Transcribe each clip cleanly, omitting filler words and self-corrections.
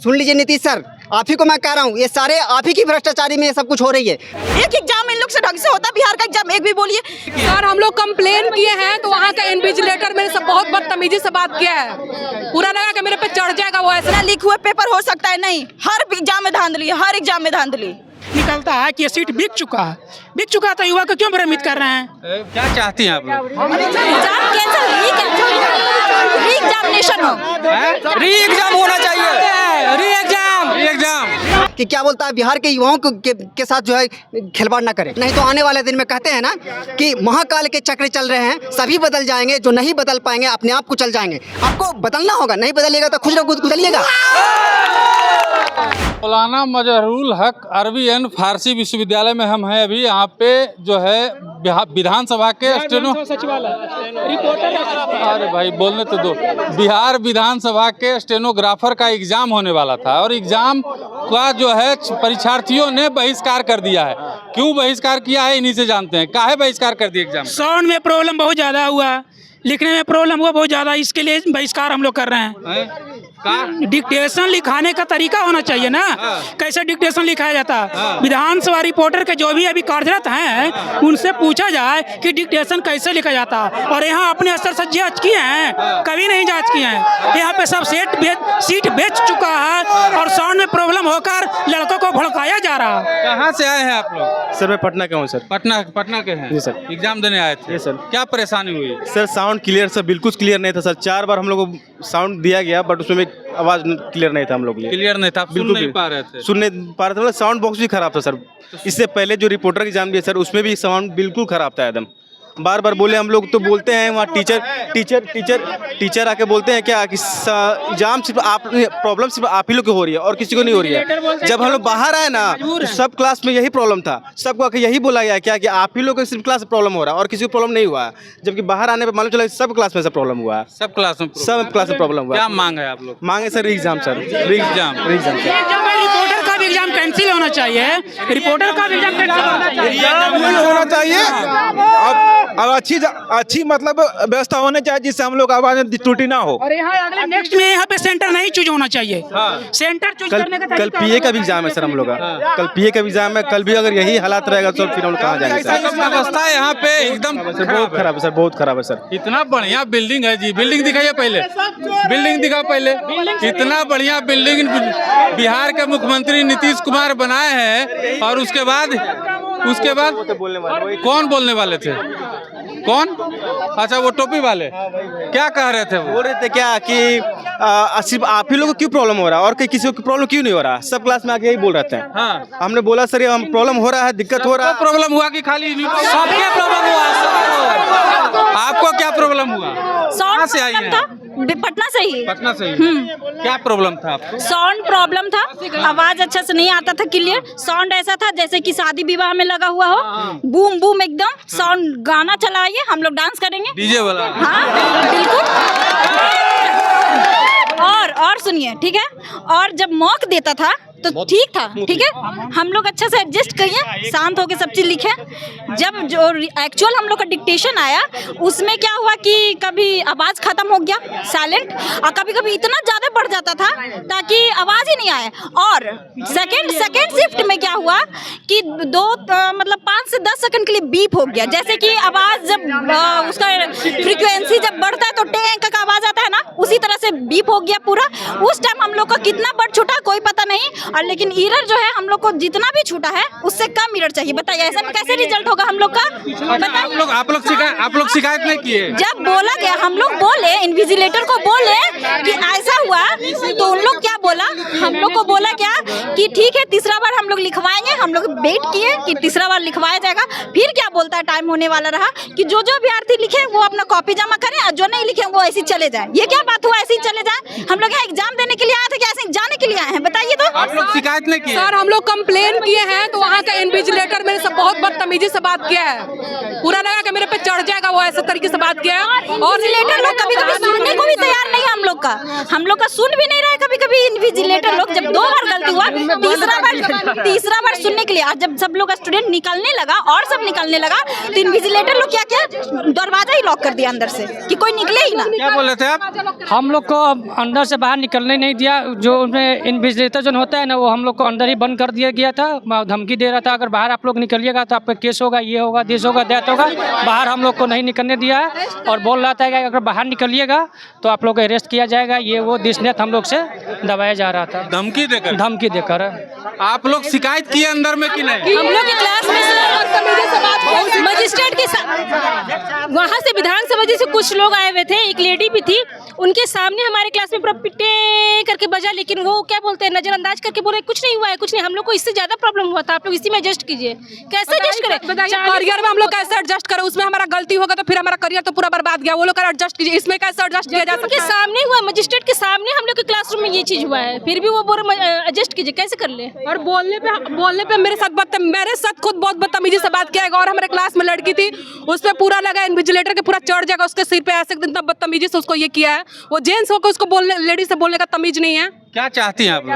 सुन लीजिए नीतीश सर, आप ही को मैं कह रहा हूँ, ये सारे आप ही की भ्रष्टाचारी में ये सब कुछ हो रही है। एक एग्जाम इन लोग से ढंग से होता, बिहार का एग्जाम एक भी बोलिए। सर हम लोग कंप्लेन किए हैं तो वहाँ का इन्विजिलेटर मेरे से बहुत बदतमीजी से बात किया है, पूरा लगा कि मेरे पे चढ़ जाएगा वो। ऐसा लीक हुए पेपर हो सकता है नहीं, हर एग्जाम में धांधली, हर एग्जाम में धांधली निकलता है कि ये सीट बिक चुका है तो युवा को क्यों भ्रमित कर रहे हैं? क्या चाहती हैं आप लोग? एग्जाम कैंसिल, री एग्जामिनेशन हो, री एग्जाम होना चाहिए, री एग्जाम। कि क्या बोलता है, बिहार के युवाओं के साथ जो है खिलवाड़ ना करें, नहीं तो आने वाले दिन में कहते हैं ना कि महाकाल के चक्र चल रहे हैं, सभी बदल जाएंगे, जो नहीं बदल पाएंगे अपने आप कुचल जाएंगे। आपको बदलना होगा, नहीं बदलिएगा तो खुद गुजरिएगा। मौलाना मजहरूल हक अरबी एंड फारसी विश्वविद्यालय में हम हैं अभी। यहाँ पे जो है विधानसभा के स्टेनो अरे भाई बोलने तो दो, बिहार विधानसभा के स्टेनोग्राफर का एग्जाम होने वाला था और एग्जाम का जो है परीक्षार्थियों ने बहिष्कार कर दिया है। क्यों बहिष्कार किया है इन्हीं से जानते हैं। काहे बहिष्कार कर दिया एग्जाम? साउंड में प्रॉब्लम बहुत ज़्यादा हुआ, लिखने में प्रॉब्लम हुआ बहुत ज़्यादा, इसके लिए बहिष्कार हम लोग कर रहे हैं। डिक्टेशन लिखाने का तरीका होना चाहिए ना, कैसे डिक्टेशन लिखाया जाता है। विधानसभा रिपोर्टर के जो भी अभी कार्यरत हैं उनसे पूछा जाए कि डिक्टेशन कैसे लिखा जाता है, और यहाँ अपने स्तर से जांच किए हैं? कभी नहीं जांच किए हैं। यहाँ पे सब सीट बेच चुका है और साउंड में प्रॉब्लम होकर लड़कों को भड़काया जा रहा है। कहाँ से आए हैं आप लोग? सर मैं पटना का हूँ सर। पटना के हैं जी सर। एग्जाम देने आए थे? जी सर। क्या परेशानी हुई? सर साउंड क्लियर सर बिल्कुल क्लियर नहीं था सर, 4 बार हम लोग को साउंड दिया गया बट उसमें आवाज क्लियर नहीं था हम लोग के लिए। क्लियर नहीं था, बिल्कुल नहीं पा रहे थे, सुन नहीं पा रहे थे। मतलब साउंड बॉक्स भी खराब था सर। इससे पहले जो रिपोर्टर एग्जाम दिया सर उसमें भी साउंड बिल्कुल खराब था एकदम। बार बार बोले हम लोग तो बोलते हैं वहाँ टीचर आके बोलते हैं क्या कि एग्जाम सिर्फ आप प्रॉब्लम सिर्फ आप ही लोग की हो रही है और किसी को नहीं हो रही है। जब हम लोग बाहर आए ना तो सब क्लास में यही प्रॉब्लम था, सबको आके यही बोला गया क्या कि आप ही लोग को सिर्फ क्लास में प्रॉब्लम हो रहा है और किसी को प्रॉब्लम नहीं हुआ है। जबकि बाहर आने पर मालूम चला सब क्लास में प्रॉब्लम हुआ है। सब क्लास में प्रॉब्लम हुआ। क्या मांग है आप लोग? मांगे sir exam sir, exam reporter का भी एग्जाम कैंसिल होना चाहिए, रिपोर्टर का भी एग्जाम कैंसिल होना चाहिए। अब अच्छी मतलब व्यवस्था होनी चाहिए जिससे हम लोग आवाज त्रुटि ना हो। और यहाँ अगले नेक्स्ट में यहाँ पे सेंटर नहीं चूज होना चाहिए। सेंटर चूज करने का कल पीए का भी एग्जाम है सर हम लोग का। कल पीए का भी एग्जाम है। कल भी अगर यही हालात रहेगा तो फिर हम कहाँ जाएंगे सर? व्यवस्था यहाँ पे एकदम बहुत खराब है सर, बहुत खराब है सर। इतना बढ़िया बिल्डिंग है जी, बिल्डिंग दिखाइए पहले, बिल्डिंग दिखा पहले। इतना बढ़िया बिल्डिंग बिहार के मुख्यमंत्री नीतीश कुमार बनाए हैं और उसके बाद कौन बोलने वाले थे? कौन? अच्छा वो टोपी वाले क्या कह रहे थे? वो बोल रहे थे क्या कि सिर्फ आप ही लोगों को क्यों प्रॉब्लम हो रहा है और किसी को प्रॉब्लम क्यों नहीं हो रहा। सब क्लास में आके यही बोल रहे थे। हाँ। हमने बोला सर हम प्रॉब्लम हो रहा है, दिक्कत हो रहा है। प्रॉब्लम हुआ कि खाली सबके प्रॉब्लम हुआ? आपको क्या प्रॉब्लम हुआ? साउंड से आई है? पटना से ही। पटना से ही। क्या प्रॉब्लम था आपको? साउंड प्रॉब्लम था, आवाज अच्छा से नहीं आता था क्लियर। साउंड ऐसा था जैसे कि शादी विवाह में लगा हुआ हो, बूम बूम एकदम साउंड। गाना चलाइए, हम लोग डांस करेंगे डीजे वाला। हाँ बिल्कुल। और सुनिए ठीक है, और जब मॉक देता था तो ठीक था, ठीक है, हम लोग अच्छा से एडजस्ट करिए, शांत होके सब चीज़ लिखे। जब जो एक्चुअल हम लोग का डिक्टेशन आया उसमें क्या हुआ कि कभी आवाज़ ख़त्म हो गया साइलेंट, और कभी कभी इतना ज़्यादा बढ़ जाता था ताकि आवाज़ ही नहीं आए। और सेकेंड शिफ्ट में क्या हुआ कि मतलब 5 से 10 सेकंड के लिए बीप हो गया। जैसे कि आवाज़ जब उसका फ्रीक्वेंसी जब बढ़ता है तो टेंक का आवाज़ आता है ना, उसी तरह से बीप हो गया पूरा। उस टाइम हम लोग का कितना बढ़ छूटा कोई पता नहीं, और लेकिन एरर जो है हम लोग को जितना भी छूटा है उससे कम एरर चाहिए। बताइए ऐसे में कैसे रिजल्ट होगा हम लोग का? बताइए। आप लोग शिकायत नहीं किए? जब बोला गया, हम लोग बोले, इन्विजिलेटर को बोले कि ऐसा हुआ, तो उन लोग क्या बोला, हम लोग को बोला क्या कि ठीक है तीसरा बार हम लोग लिखवाएंगे। हम लोग वेट किए कि तीसरा बार लिखवाया जाएगा। फिर क्या बोलता है, टाइम होने वाला रहा कि जो अभ्यर्थी लिखे वो अपना कॉपी जमा करें और जो नहीं लिखे वो ऐसे चले जाए। ये क्या बात हुआ, ऐसे ही चले जाए? हम लोग यहाँ एग्जाम देने के लिए आए थे कि ऐसे जाने के लिए आए हैं? बताइए तो। आप लोग शिकायत नहीं किए? सर हम लोग कंप्लेन किए हैं तो वहाँ का इन्विजिलेटर मेरे से बहुत बदतमीजी से बात किया है, पूरा लगा कि मेरे पे चढ़ जाएगा वो। ऐसे तरीके से बात किया है और इन्विजिलेटर लोग कभी कभी सुनने को भी तैयार नहीं है हम लोग का सुन भी नहीं रहे। कभी कभी इन्विजिलेटर लोग जब 2 बार गलती हुआ, तीसरा बार सुनने के लिए। आज जब सब लोग स्टूडेंट निकलने लगा और सब निकलने लगा तो इन्विजिलेटर लोग क्या किया, दरवाजा ही लॉक कर दिया अंदर से कि कोई निकले ही ना। क्या बोल रहे थे आप? हम लोग को अंदर से बाहर निकलने नहीं दिया। जो उनमें इन्विजिलेटर जो होता है ना, वो हम लोग को अंदर ही बंद कर दिया गया था। धमकी दे रहा था अगर बाहर आप लोग निकलिएगा तो आपका केस होगा, ये होगा, देश होगा, दैट होगा। बाहर हम लोग को नहीं निकलने दिया है और बोल रहा था कि अगर बाहर निकलिएगा तो आप लोग को अरेस्ट किया जाएगा। ये वो दिशनेत हम लोग से दबाया जा रहा था, धमकी देकर। आप लोग शिकायत किए अंदर में कि नहीं? हम लोग के क्लास में मजिस्ट्रेट के साथ वहाँ से विधानसभा जी से कुछ लोग आए हुए थे, एक लेडी भी थी, उनके सामने हमारे क्लास में पूरा पिटे करके बजा, लेकिन वो क्या बोलते हैं, नजरअंदाज करके बोले कुछ नहीं हुआ है, कुछ नहीं। हम लोग को इससे ज्यादा प्रॉब्लम हुआ था, आप लोग इसी में एडजस्ट कीजिए। कैसे एडजस्ट करें? करियर में हम लोग कैसे एडजस्ट करें? उसमें हमारा गलती होगा तो फिर हमारा करियर तो पूरा बर्बाद गया। वो लोग एडजस्ट कीजिए, इसमें कैसे एडजस्ट किया जा सकता है? सामने हुआ, मजिस्ट्रेट के सामने हम लोग के क्लासरूम में ये चीज हुआ है, फिर भी वो बोल एडजस्ट कीजिए, कैसे कर ले? और बोलने पे मेरे साथ खुद बहुत बदतमीजी से बात किया। और हमारे क्लास में लड़की थी, उस पर पूरा लगा इन्विजिलेटर के पूरा चढ़ जाएगा उसके सिर पे, ऐसे इतना बदतमीजी से उसको ये किया है। वो जेंट्स होकर उसको बोलने, लेडी से बोलने का तमीज नहीं है। क्या चाहती हैं आप लोग?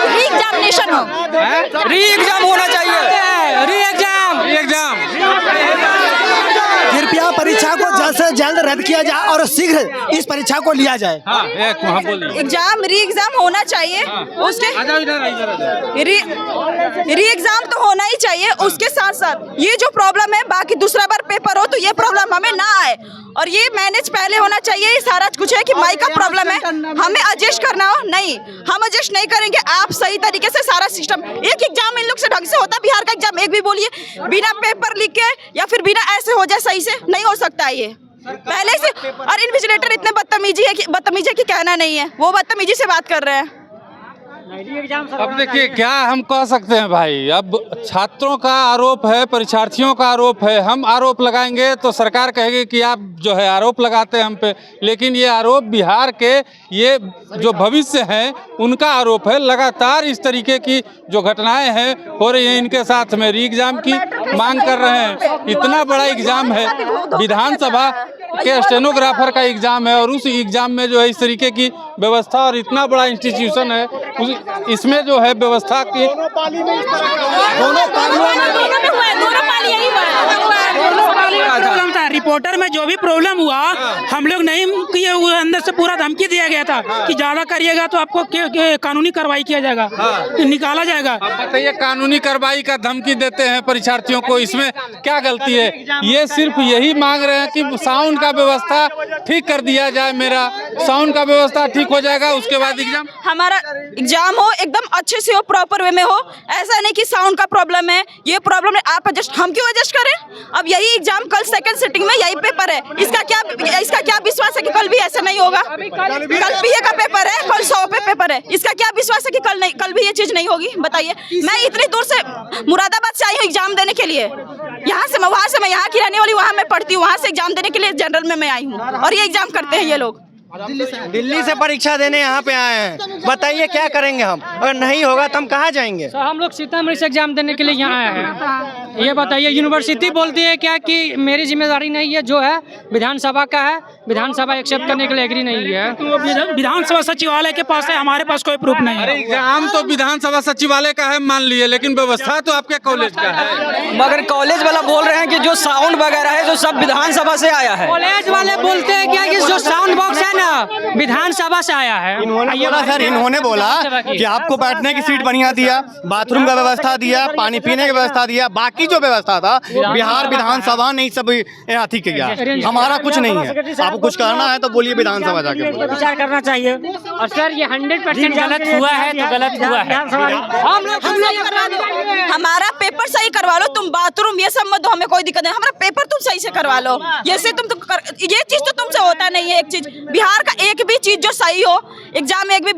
री-एग्जामिनेशन हो, री-एग्जाम होना चाहिए, री-एग्जाम। कृपया परीक्षा को जल्द से जल्द रद्द किया जाए और शीघ्र इस परीक्षा को लिया जाए। हाँ, बोलिए। एग्जाम री-एग्जाम होना चाहिए, उसके री-एग्जाम तो होना ही चाहिए। उसके साथ साथ ये जो प्रॉब्लम है, बाकी दूसरा बार पेपर हो तो ये प्रॉब्लम हमें ना आए, और ये मैनेज पहले होना चाहिए। ये सारा कुछ है कि माइक का प्रॉब्लम है, हमें एडजस्ट करना हो, नहीं हम एडजस्ट नहीं करेंगे। आप सही तरीके से सारा सिस्टम, एक एग्जाम इन लोग से ढंग से होता है, बिहार का एग्जाम एक भी बोलिए बिना पेपर लिख के या फिर बिना ऐसे हो जाए, सही से नहीं हो सकता है ये पहले से। और इन्विजिलेटर इतने बदतमीजी है कि कहना नहीं है, वो बदतमीजी से बात कर रहे हैं। अब देखिए क्या हम कह सकते हैं भाई, अब छात्रों का आरोप है, परीक्षार्थियों का आरोप है। हम आरोप लगाएंगे तो सरकार कहेगी कि आप जो है आरोप लगाते हैं हम पे, लेकिन ये आरोप बिहार के ये जो भविष्य हैं उनका आरोप है। लगातार इस तरीके की जो घटनाएं हैं हो रही हैं इनके साथ में। री एग्जाम की मांग कर रहे हैं। इतना बड़ा एग्जाम है, विधानसभा के स्टेनोग्राफर का एग्जाम है, और उस एग्जाम में जो है इस तरीके की व्यवस्था, और इतना बड़ा इंस्टीट्यूशन है इसमें जो है व्यवस्था की प्रॉब्लम था। रिपोर्टर में जो भी प्रॉब्लम हुआ हम लोग नहीं किए हुए, अंदर से पूरा धमकी दिया गया था कि ज्यादा करिएगा तो आपको कानूनी कार्रवाई किया जाएगा, निकाला जाएगा। बताइए, कानूनी कार्रवाई का धमकी देते हैं परीक्षार्थियों को, इसमें क्या गलती है? ये सिर्फ यही मांग रहे हैं कि साउंड का व्यवस्था ठीक कर दिया जाए, मेरा साउंड का व्यवस्था ठीक हो जाएगा, उसके बाद एग्जाम, हमारा एग्जाम हो एकदम अच्छे से हो, प्रॉपर वे में हो। ऐसा नहीं कि साउंड का प्रॉब्लम है, ये प्रॉब्लम है, आप एडजस्ट, हम क्यों एडजस्ट करें? अब यही एग्जाम कल सेकंड सिटिंग में यही पेपर है, इसका क्या विश्वास है कि कल भी ऐसा नहीं होगा? कल बीए का पेपर है, कल 100 पे पेपर है, इसका क्या विश्वास है कि कल भी ये चीज नहीं होगी? बताइए। मैं इतनी दूर से मुरादाबाद से आई हूँ एग्जाम देने के लिए, वहाँ से मैं यहाँ की रहने वाली, वहाँ मैं पढ़ती हूँ, वहाँ से एग्जाम देने के लिए जनरल में मैं आई हूँ, और ये एग्जाम करते हैं ये लोग। दिल्ली से परीक्षा देने यहाँ पे आए हैं, बताइए क्या करेंगे हम? अगर नहीं होगा तो हम कहाँ जाएंगे? सर हम लोग सीतामढ़ी से एग्जाम देने के लिए यहाँ आए हैं। ये बताइए, यूनिवर्सिटी बोलती है क्या कि मेरी जिम्मेदारी नहीं है, जो है विधानसभा का है, विधानसभा एक्सेप्ट करने के लिए एग्री नहीं है। तो विधानसभा सचिवालय के पास है, हमारे पास कोई प्रूफ नहीं है। एग्जाम तो विधानसभा सचिवालय का है मान लिए, लेकिन व्यवस्था तो आपके कॉलेज का है। मगर कॉलेज वाला बोल रहे हैं कि जो साउंड वगैरह है जो सब विधानसभा से आया है। कॉलेज वाले बोलते हैं क्या कि जो साउंड बॉक्स है ना विधानसभा से आया है। इन्होंने बोला कि आपको बैठने की सीट बढ़िया दिया, बाथरूम का व्यवस्था दिया, पानी पीने की व्यवस्था दिया, बाकी जो व्यवस्था था बिहार विधानसभा ने सब अथी किया, हमारा कुछ नहीं है। आपको कुछ करना है तो बोलिए विधानसभा जाके विचार करना चाहिए। और सर ये 100% गलत हुआ है तो गलत हुआ है। हम लोग हमारा पेपर सही करवा लो, तुम बाथरूम ये सब मत दो, हमें कोई दिक्कत नहीं, हमारा पेपर तुम सही से करवा लो। ये चीज तो तुमसे होता नहीं है। एक चीज, बिहार का एक भी चीज जो सही हो, एग्जाम में एक भी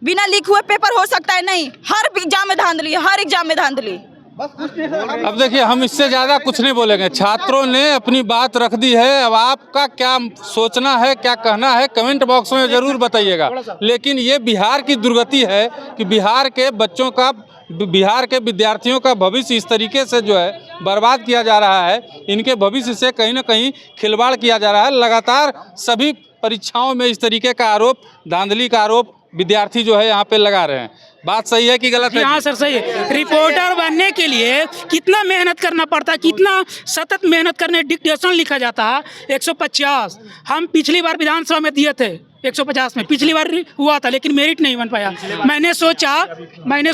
बिना लिख हुए पेपर हो सकता है नहीं। हर एग्जाम में धांधली, हर एग्जाम में धांधली। अब देखिए, हम इससे ज़्यादा कुछ नहीं बोलेंगे। छात्रों ने अपनी बात रख दी है। अब आपका क्या सोचना है, क्या कहना है, कमेंट बॉक्स में ज़रूर बताइएगा। लेकिन ये बिहार की दुर्गति है कि बिहार के बच्चों का, बिहार के विद्यार्थियों का भविष्य इस तरीके से जो है बर्बाद किया जा रहा है। इनके भविष्य से कहीं ना कहीं खिलवाड़ किया जा रहा है। लगातार सभी परीक्षाओं में इस तरीके का आरोप, धांधली का आरोप विद्यार्थी जो है यहाँ पे लगा रहे हैं। बात सही है कि गलत है? हाँ सर सही है। रिपोर्टर बनने के लिए कितना मेहनत करना पड़ता है, कितना सतत मेहनत करने, डिक्टेशन लिखा जाता है 150। हम पिछली बार विधानसभा में दिए थे 150 में, पिछली बार हुआ था लेकिन मेरिट नहीं बन पाया। मैंने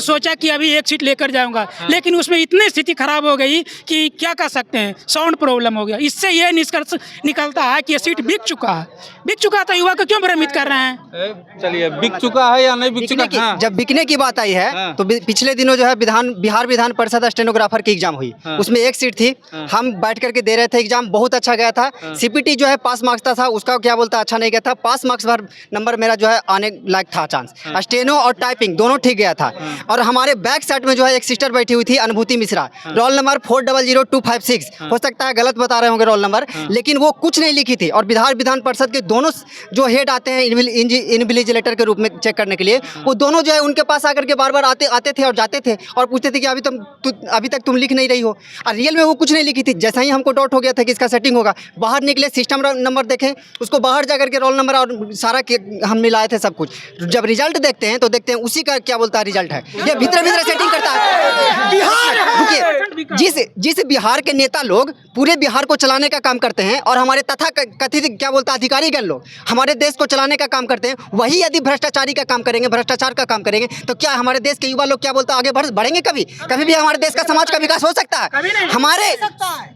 सोचा कि अभी एक सीट लेकर जाऊंगा, लेकिन उसमें इतनी स्थिति खराब हो गई कि क्या कर सकते हैं, साउंड प्रॉब्लम हो गया। इससे यह निष्कर्ष निकलता है कि ये सीट बिक चुका है तो युवा को क्यों भ्रमित कर रहे हैं? चलिए, बिक चुका है या नहीं बिक चुका? हाँ। जब बिकने की बात आई है तो पिछले दिनों जो है बिहार विधान परिषद स्टेनोग्राफर की एग्जाम हुई, उसमें एक सीट थी। हम बैठ करके दे रहे थे एग्जाम, बहुत अच्छा गया था। सीपीटी जो है पास मार्क्स था, उसका क्या बोलता अच्छा नहीं गया था। पास मार्क्स नंबर मेरा जो है आने लायक था चांस। स्टेनो और टाइपिंग दोनों ठीक गया था। और हमारे बैक साइड में जो है एक सिस्टर बैठी हुई थी, अनुभूति मिश्रा, रोल नंबर 400256। हो सकता है गलत बता रहे होंगे रोल नंबर, लेकिन वो कुछ नहीं लिखी थी। और बिहार विधान परिषद के दोनों जो हेड आते हैं इन्विजिलेटर के रूप में चेक करने के लिए, वो दोनों जो है उनके पास आकर के बार बार आते थे और जाते थे और पूछते थे कि अभी तक तुम लिख नहीं रही हो। और रियल में वो कुछ नहीं लिखी थी। जैसा ही हमको डाउट हो गया था कि इसका सेटिंग होगा, बाहर निकले, सिस्टम नंबर देखें, उसको बाहर जाकर के रोल नंबर और सारा हम मिलाए थे सब कुछ। जब रिजल्ट देखते हैं तो देखते हैं उसी का क्या बोलता है रिजल्ट है। ये भीतर सेटिंग करता है। बिहार, रुकिए, जिस बिहार के नेता लोग पूरे बिहार को चलाने का काम करते हैं और हमारे तथा कथित क्या बोलता है अधिकारीगण लोग हमारे देश को चलाने का काम करते हैं, वही यदि भ्रष्टाचारी का काम करेंगे, भ्रष्टाचार का काम करेंगे, तो क्या हमारे देश के युवा लोग क्या बोलता है आगे बढ़ेंगे? कभी भी हमारे देश का समाज का विकास हो सकता है? हमारे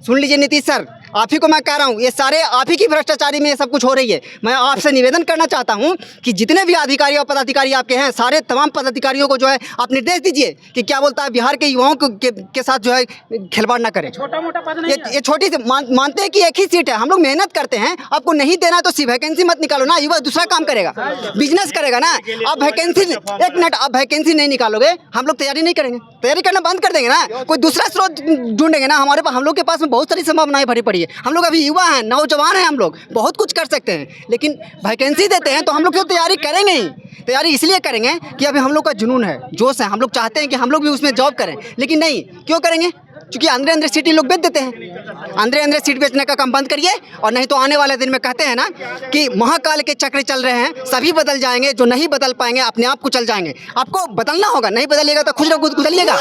सुन लीजिए नीतीश सर, आप ही को मैं कह रहा हूँ, ये सारे आप ही की भ्रष्टाचारी में ये सब कुछ हो रही है। मैं आपसे निवेदन करना चाहता हूँ कि जितने भी अधिकारी और पदाधिकारी आपके हैं, सारे तमाम पदाधिकारियों को जो है आप निर्देश दीजिए कि क्या बोलता है बिहार के युवाओं के साथ जो है खिलवाड़ ना करें। छोटा मोटा पद नहीं, ये छोटी सी मानते हैं कि एक ही सीट है, हम लोग मेहनत करते हैं। आपको नहीं देना तो सिर्फ वैकेंसी मत निकालो ना, युवा दूसरा काम करेगा, बिजनेस करेगा ना। आप वैकेंसी, एक मिनट, आप वैकेंसी नहीं निकालोगे, हम लोग तैयारी नहीं करेंगे, तैयारी करना बंद कर देंगे ना, कोई दूसरा स्रोत ढूंढेंगे ना। हम लोग के पास में बहुत सारी संभावनाएं भरी पड़ी है। हम लोग अभी युवा हैं, नौजवान हैं, हम लोग बहुत कुछ कर सकते हैं, लेकिन वैकेंसी देते हैं तो हम लोग क्यों तैयारी करेंगे ही? तैयारी इसलिए करेंगे कि अभी हम लोग का जुनून है, जोश है, हम लोग चाहते हैं कि हम लोग भी उसमें जॉब करें, लेकिन नहीं, क्यों करेंगे? क्योंकि अंदर सीट लोग बेच देते हैं। अंदर सीट बेचने का काम बंद करिए, और नहीं तो आने वाले दिन में कहते हैं ना कि महाकाल के चक्र चल रहे हैं, सभी बदल जाएंगे, जो नहीं बदल पाएंगे अपने आप कुचल जाएंगे। आपको बदलना होगा, नहीं बदलिएगा तो खुद कुचलिएगा।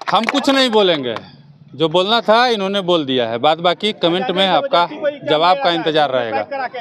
हम कुछ नहीं बोलेंगे, जो बोलना था इन्होंने बोल दिया है। बात बाकी कमेंट में आपका जवाब का इंतजार रहेगा।